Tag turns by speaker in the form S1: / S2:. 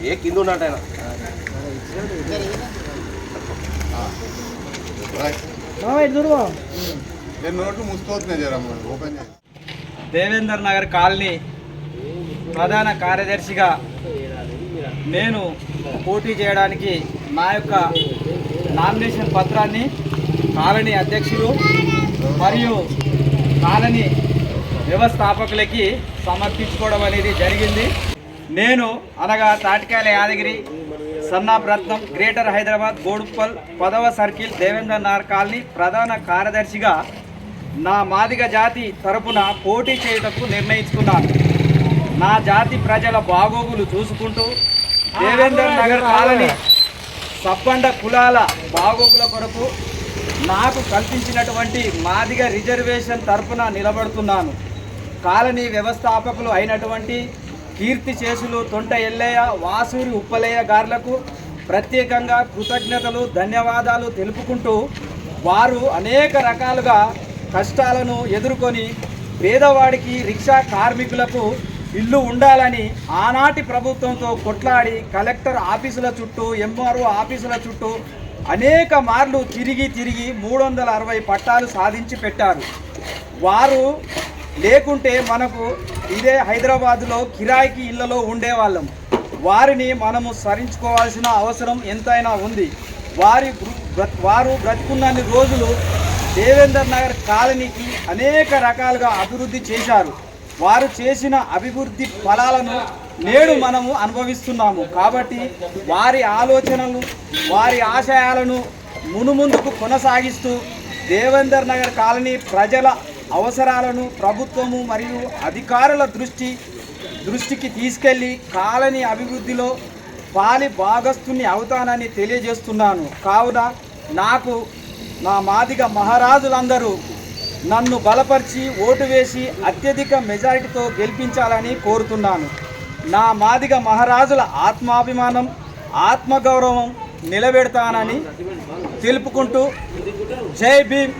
S1: ఏ కింద ఉన్నట్టు ఆయన
S2: దేవేందర్ నగర్ కాలనీ ప్రధాన కార్యదర్శిగా నేను పోటీ చేయడానికి నా యొక్క నామినేషన్ పత్రాన్ని కాలనీ అధ్యక్షులు మరియు కాలనీ వ్యవస్థాపకులకి సమర్పించుకోవడం అనేది జరిగింది. నేను అనగా తాటికాయల యాదగిరి సన్నాఫ్ రత్నం గ్రేటర్ హైదరాబాద్ గోడుప్పల్ 10వ సర్కిల్ దేవేందర్ నగర్ కాలనీ ప్రధాన కార్యదర్శిగా నా మాదిగ జాతి తరపున పోటీ చేయటకు నిర్ణయించుకున్నాను. నా జాతి ప్రజల బాగోగులు చూసుకుంటూ దేవేందర్ నగర్ కాలనీ సబ్బండ కులాల బాగోగుల కొరకు నాకు కల్పించినటువంటి మాదిగ రిజర్వేషన్ తరపున నిలబడుతున్నాను. కాలనీ వ్యవస్థాపకులు అయినటువంటి కీర్తి చేసులు తొంట ఎల్లయ్య, వాసూరి ఉప్పలయ్య గారులకు ప్రత్యేకంగా కృతజ్ఞతలు ధన్యవాదాలు తెలుపుకుంటూ వారు అనేక రకాలుగా కష్టాలను ఎదుర్కొని పేదవాడికి రిక్షా కార్మికులకు ఇల్లు ఉండాలని ఆనాటి ప్రభుత్వంతో కొట్లాడి కలెక్టర్ ఆఫీసుల చుట్టూ ఎంఆర్ఓ ఆఫీసుల చుట్టూ అనేక మార్లు తిరిగి 360 పట్టాలు సాధించి పెట్టారు. వారు లేకుంటే మనకు ఇదే హైదరాబాదులో కిరాయికి ఇళ్లలో ఉండేవాళ్ళం. వారిని మనము స్మరించుకోవాల్సిన అవసరం ఎంతైనా ఉంది. వారు బ్రతుకున్నన్ని రోజులు దేవేందర్ నగర్ కాలనీకి అనేక రకాలుగా అభివృద్ధి చేశారు. వారు చేసిన అభివృద్ధి ఫలాలను నేడు మనము అనుభవిస్తున్నాము. కాబట్టి వారి ఆలోచనలు వారి ఆశయాలను మునుముందుకు కొనసాగిస్తూ దేవేందర్ నగర్ కాలనీ ప్రజల అవసరాలను ప్రభుత్వము మరియు అధికారుల దృష్టికి తీసుకెళ్లి కాలనీ అభివృద్ధిలో పాలి భాగస్తుని అవుతానని తెలియజేస్తున్నాను. కావున నాకు నా మాదిగ మహారాజులందరూ నన్ను బలపరిచి ఓటు వేసి అత్యధిక మెజారిటీతో గెలిపించాలని కోరుతున్నాను. నా మాదిగ మహారాజుల ఆత్మాభిమానం ఆత్మగౌరవం నిలబెడతానని తెలుపుకుంటూ జై భీమ్.